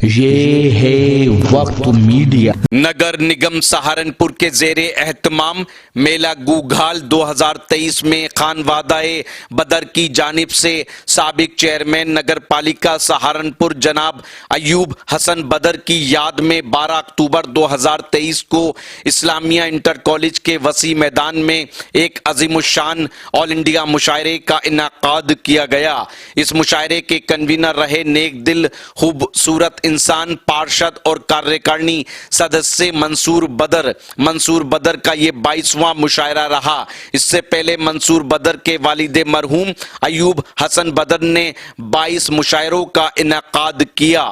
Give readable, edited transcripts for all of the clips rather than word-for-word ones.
ये है वक्त मीडिया। नगर निगम सहारनपुर के जेरे एहतमाम मेला गूघाल 2023 में खानवादाए बदर की जानिब से साबिक चेयरमैन नगर पालिका सहारनपुर जनाब अयूब हसन बदर की याद में 12 अक्टूबर 2023 को इस्लामिया इंटर कॉलेज के वसी मैदान में एक अजीमुशान ऑल इंडिया मुशायरे का इनाकाद किया गया। इस मुशायरे के कन्वीनर रहे नेक दिल खूबसूरत इंसान पार्षद और कार्यकारिणी सदस्य मंसूर बदर का ये 22वां मुशायरा रहा। इससे पहले मंसूर बदर के वालिदे मरहूम अयूब हसन बदर ने 22 मुशायरों का इनाकाद किया।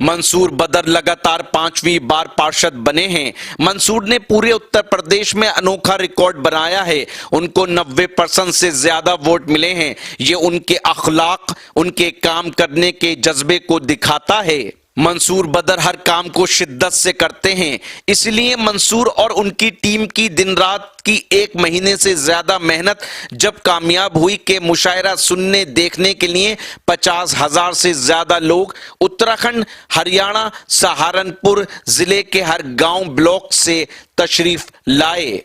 मंसूर बदर लगातार 5वीं बार पार्षद बने हैं। मंसूर ने पूरे उत्तर प्रदेश में अनोखा रिकॉर्ड बनाया है। उनको 90% से ज्यादा वोट मिले हैं। ये उनके अखलाक, उनके काम करने के जज्बे को दिखाता है। मंसूर बदर हर काम को शिद्दत से करते हैं, इसलिए मंसूर और उनकी टीम की दिन रात की 1 महीने से ज्यादा मेहनत जब कामयाब हुई कि मुशायरा सुनने देखने के लिए 50,000 से ज्यादा लोग उत्तराखंड, हरियाणा, सहारनपुर जिले के हर गांव ब्लॉक से तशरीफ लाए।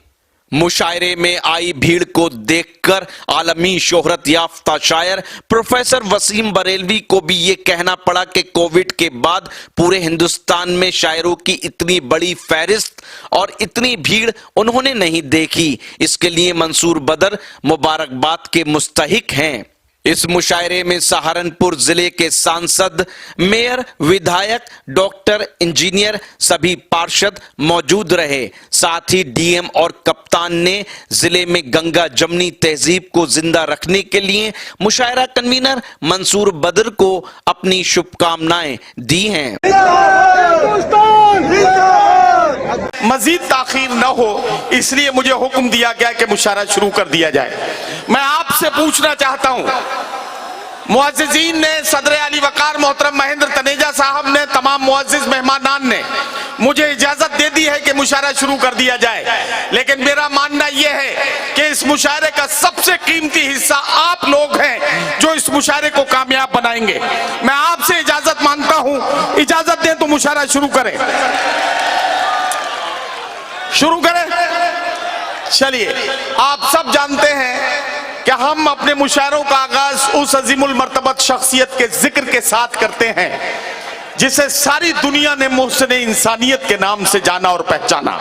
मुशायरे में आई भीड़ को देखकर आलमी शोहरत याफ्ता शायर प्रोफेसर वसीम बरेलवी को भी ये कहना पड़ा कि कोविड के बाद पूरे हिंदुस्तान में शायरों की इतनी बड़ी फहरिस्त और इतनी भीड़ उन्होंने नहीं देखी। इसके लिए मंसूर बदर मुबारकबाद के मुस्तहिक हैं। इस मुशायरे में सहारनपुर जिले के सांसद, मेयर, विधायक, डॉक्टर, इंजीनियर, सभी पार्षद मौजूद रहे। साथ ही डीएम और कप्तान ने जिले में गंगा जमनी तहजीब को जिंदा रखने के लिए मुशायरा कन्वीनर मंसूर बदर को अपनी शुभकामनाएं दी हैं। मजीद ताखीर न हो, इसलिए मुझे हुक्म दिया गया कि मुशायरा शुरू कर दिया जाए। मैं आपसे पूछना चाहता हूं, मुअज्जिज़ीन ने, सदर अली वकार मोहतरम महेंद्र तनेजा साहब ने, तमाम मुअज्जिज़ मेहमानान ने मुझे इजाजत दे दी है कि मुशायरा शुरू कर दिया जाए, लेकिन मेरा मानना यह है कि इस मुशायरे का सबसे कीमती हिस्सा आप लोग हैं जो इस मुशायरे को कामयाब बनाएंगे। मैं आपसे इजाजत मांगता हूं, इजाजत दें तो मुशायरा शुरू करें। शुरू करें। चलिए, आप सब जानते हैं कि हम अपने मुशायरों का आगाज उस अजीमुल मर्तबत शख्सियत के जिक्र के साथ करते हैं जिसे सारी दुनिया ने मोहसिन इंसानियत के नाम से जाना और पहचाना।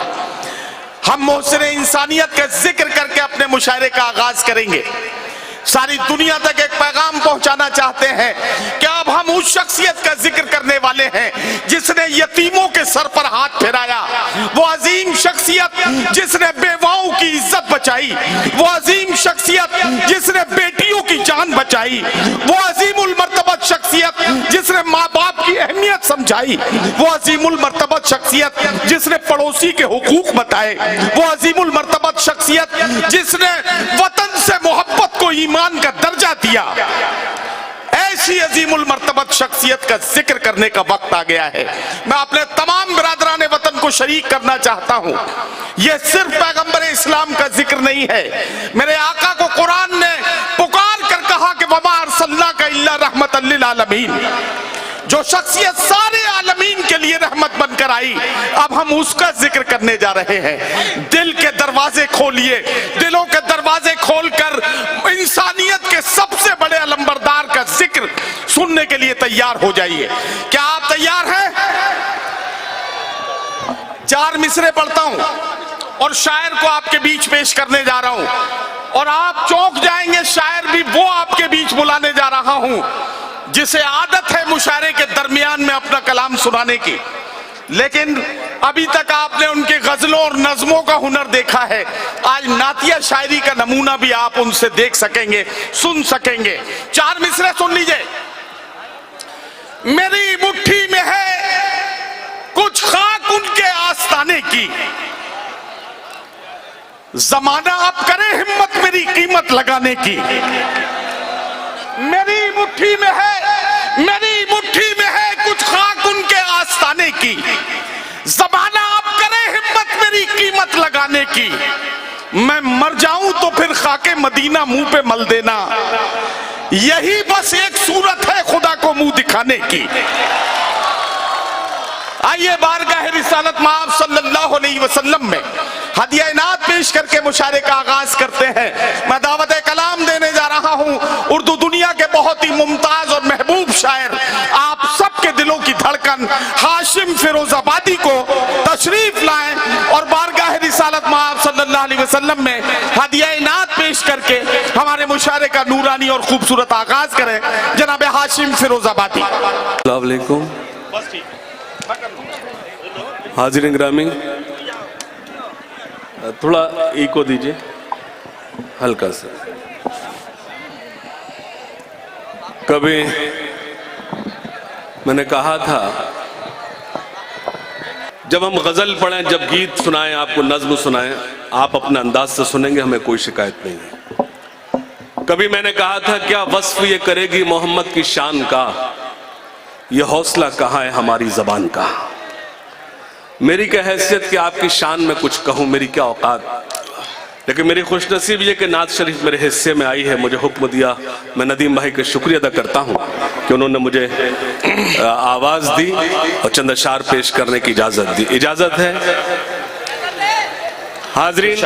हम मोहसिन इंसानियत का जिक्र करके अपने मुशायरे का आगाज करेंगे। सारी दुनिया तक एक पैगाम पहुंचाना चाहते हैं कि अब हम उस शख्सियत का जिक्र करने वाले हैं जिसने यतीमों के सर पर हाथ फेराया, वो अजीम शख्सियत जिसने बेवाओं की इज्जत बचाई, वो अजीम शख्सियत जिसने बेटियों की जान बचाई, वो अजीमुल मर्तबत शख्सियत जिसने माँ बाप की अहमियत समझाई, वो अजीमुल मर्तबत शख्सियत जिसने पड़ोसी के हुकूक बताए, वो अजीमुल मर्तबत शख्सियत जिसने वतन से मोहब्बत को ईमान का दर्जा दिया। ऐसी अजीमुल मर्तबत शख्सियत का जिक्र करने का वक्त आ गया है। मैं अपने तमाम बिरादरान वतन को शरीक करना चाहता हूं। यह सिर्फ पैगंबर इस्लाम का जिक्र नहीं है। मेरे आका को कुरान ने पुकार कर कहा कि वमा अरसलनाका इल्ला रहमतल लिल आलमीन। जो शख्सियत सारे आलमीन के लिए रहमत बनकर आई, अब हम उसका जिक्र करने जा रहे हैं। दिल के दरवाजे खोलिए, दिलों के दरवाजे खोलकर इंसानियत के सबसे बड़े अलंबरदार का जिक्र सुनने के लिए तैयार हो जाइए। क्या आप तैयार हैं? 4 मिसरे पढ़ता हूं और शायर को आपके बीच पेश करने जा रहा हूं और आप चौंक जाएंगे। शायर भी वो आपके बीच बुलाने जा रहा हूं जिसे आदत है मुशायरे के दरमियान में अपना कलाम सुनाने की, लेकिन अभी तक आपने उनके गजलों और नज़मों का हुनर देखा है। आज नातिया शायरी का नमूना भी आप उनसे देख सकेंगे, सुन सकेंगे। 4 मिसरे सुन लीजिए। मेरी मुट्ठी में है कुछ खाक उनके आस्ताने की, जमाना अब करे हिम्मत मेरी कीमत लगाने की। मेरी मुट्ठी में है कुछ खाक उनके आस्ताने की, ज़माना अब करे हिम्मत मेरी कीमत लगाने की। मैं मर जाऊं तो फिर खाके मदीना मुंह पे मल देना, यही बस एक सूरत है खुदा को मुंह दिखाने की। आइए बारगाह रिसालत माब सल्लल्लाहु अलैहि वसल्लम में हदिया इनात पेश करके मुशायरे का आगाज करते हैं। मैं दावत कलाम देने जा रहा हूँ उर्दू दुनिया के बहुत ही मुमताज और महबूब शायर, आप सबके दिलों की धड़कन हाशिम फिरोजाबादी को तशरीफ लाएं और बारगाह रिसालत माब सल्लल्लाहु अलैहि वसल्लम में हदिया इनात पेश करके हमारे मुशायरे का नूरानी और खूबसूरत आगाज करें। जनाब हाशिम फिरोजाबादी। अस्सलाम वालेकुम। हाजिरीन ग्रामी, थोड़ा इको दीजिए हल्का सा। कभी मैंने कहा था जब हम गजल पढ़ें, जब गीत सुनाएं, आपको नज्म सुनाएं, आप अपने अंदाज से सुनेंगे, हमें कोई शिकायत नहीं है। कभी मैंने कहा था क्या वस्फ ये करेगी मोहम्मद की शान का, ये हौसला कहाँ है हमारी जबान का। मेरी क्या हैसियत कि आपकी शान में कुछ कहूँ, मेरी क्या औकात, लेकिन मेरी खुशनसीब ये कि नात शरीफ मेरे हिस्से में आई है, मुझे हुक्म दिया। मैं नदीम भाई का शुक्रिया अदा करता हूँ कि उन्होंने मुझे आवाज़ दी और चंद अशार पेश करने की इजाज़त दी। इजाज़त है हाज़रीन,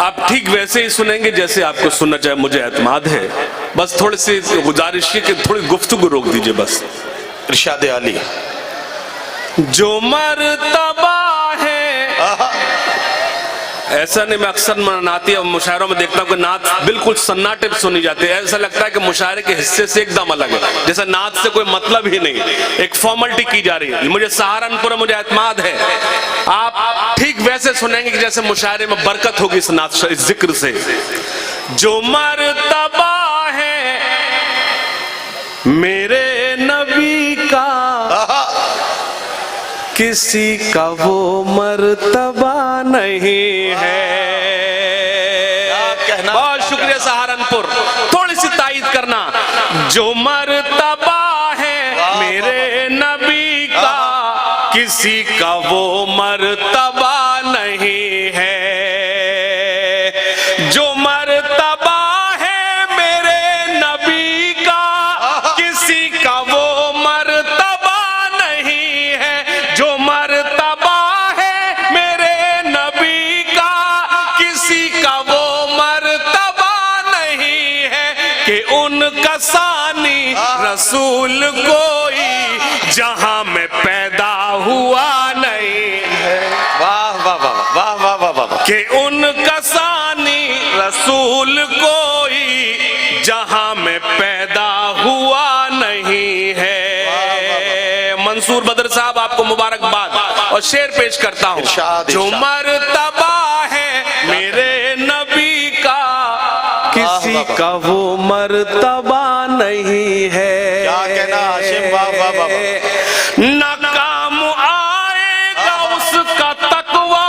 आप ठीक वैसे ही सुनेंगे जैसे आपको सुनना चाहे, मुझे एतमाद है। बस थोड़ी सी गुजारिश है कि थोड़ी गुफ्तगू रोक दीजिए बस। इरशाद अली। जो मर्तबा है, ऐसा नहीं, मैं अक्सर नाती और मुशायरों में देखता हूँ कि नात बिल्कुल सन्नाटे पे सुनी जाती है। ऐसा लगता है कि मुशायरे के हिस्से से एकदम अलग है, जैसे नात से कोई मतलब ही नहीं, एक फॉर्मेलिटी की जा रही है। मुझे सहारनपुर, मुझे एतमाद है आप ठीक वैसे सुनेंगे कि जैसे मुशायरे में बरकत होगी इस नात, इस जिक्र से। जो मर्तबा है मेरे नबी का, किसी का वो मर्तबा नहीं है। बहुत शुक्रिया सहारनपुर, थोड़ी सी तायीद करना। जो मर्तबा है मेरे नबी का, किसी का वो मर्तबा नहीं है। जो मर्तबा है मेरे नबी का, किसी का वो मर्तबा नहीं है। जो मर्तबा है मेरे नबी का, किसी का वो मर्तबा नहीं है कि उनका सानी रसूल कोई जहां में पैदा हुआ नहीं है। वाह वाह वाह वाह वाह वाह वाह वाह। कि उनका सानी रसूल कोई जहां में पैदा हुआ नहीं है। मंसूर बदर साहब, आपको मुबारकबाद और शेर पेश करता हूँ। जो मर्तबा है मेरे नबी का, किसी का वो मर्तबा नहीं है। क्या कहना हाशिम, वाह वाह वाह। न काम आएगा उसका तकवा,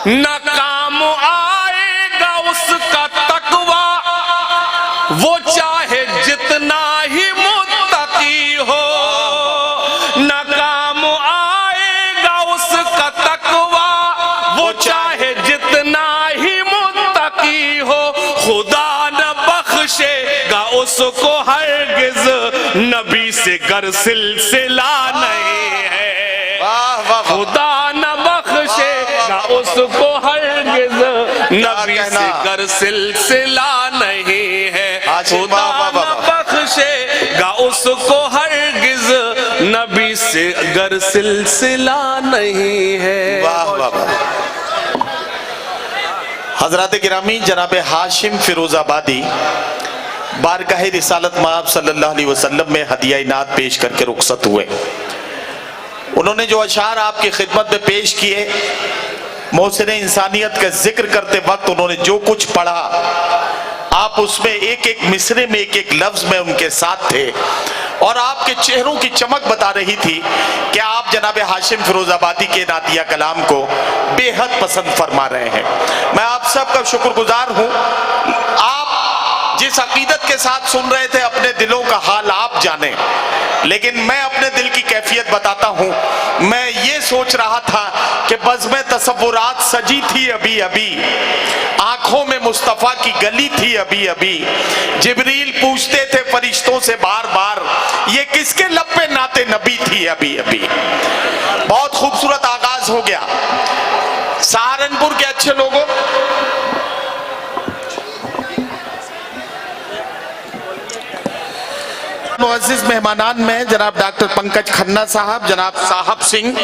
न काम आएगा उसका तकवा, वो चाहे जितना ही मुत्तकी हो। न काम आएगा उसका तकवा, वो चाहे जितना ही मुत्तकी हो। खुदा न बख्शेगा उसको हरगिज, नबी से गर सिलसिला नहीं है। खुदा न बख्शेगा उसको हरगिज, नबी से गर सिलसिला नहीं है। खुदा न बख्शेगा उसको हरगिज, नबी से गर सिलसिला नहीं है। वाह वाह वाह। हजरात गिरामी, जनाब हाशिम फिरोजाबादी बारगाह रिसालत माब सल्लल्लाहु अलैहि वसल्लम में हदिया इनात पेश करके रुखसत हुए। उन्होंने जो अशार आपकी खिदमत में पेश किए, मोहसिन इंसानियत का जिक्र करते वक्त उन्होंने जो कुछ पढ़ा, आप उसमें एक एक मिसरे में, एक एक लफ्ज में उनके साथ थे और आपके चेहरों की चमक बता रही थी कि आप जनाब हाशिम फिरोजाबादी के नातिया कलाम को बेहद पसंद फरमा रहे हैं। मैं आप सबका शुक्रगुजार हूं। आप जिस अकीदत के साथ सुन रहे थे, अपने दिलों का हाल आप जाने, लेकिन मैं अपने दिल की कैफियत बताता हूं। मैं ये सोच रहा था कि बज़्म तसव्वुरात सजी थी अभी अभी, आंखों में मुस्तफा की गली थी अभी अभी। जिब्रील पूछते थे फरिश्तों से बार बार, ये किसके लब पे नाते नबी थी अभी अभी। बहुत खूबसूरत आगाज हो गया। सहारनपुर के अच्छे लोगों, मुअज़्ज़िज़ मेहमानान में जनाब डॉक्टर पंकज खन्ना साहब, जनाब साहब सिंह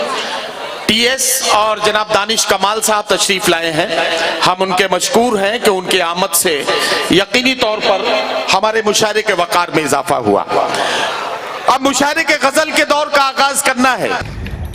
टीएस और जनाब दानिश कमाल साहब तशरीफ लाए हैं। हम उनके मशकूर हैं कि उनकी आमद से यकीनी तौर पर हमारे मुशायरे के वक़ार में इजाफा हुआ। अब मुशायरे के गजल के दौर का आगाज करना है।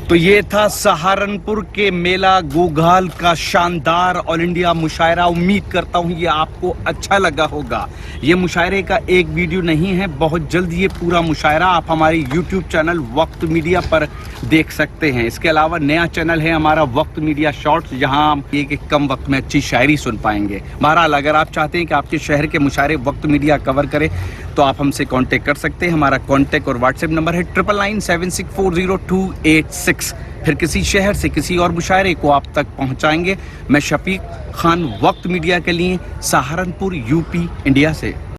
तो ये था सहारनपुर के मेला गूघाल का शानदार ऑल इंडिया मुशायरा। उम्मीद करता हूँ ये आपको अच्छा लगा होगा। ये मुशायरे का एक वीडियो नहीं है, बहुत जल्द ये पूरा मुशायरा आप हमारे YouTube चैनल वक्त मीडिया पर देख सकते हैं। इसके अलावा नया चैनल है हमारा वक्त मीडिया शॉर्ट्स, जहां हम एक कम वक्त में अच्छी शायरी सुन पाएंगे। बहरहाल अगर आप चाहते हैं कि आपके शहर के मुशायरे वक्त मीडिया कवर करे तो आप हमसे कांटेक्ट कर सकते हैं। हमारा कांटेक्ट और व्हाट्सएप नंबर है 9997640286। फिर किसी शहर से किसी और मुशायरे को आप तक पहुंचाएंगे। मैं शफीक खान, वक्त मीडिया के लिए, सहारनपुर, यूपी, इंडिया से।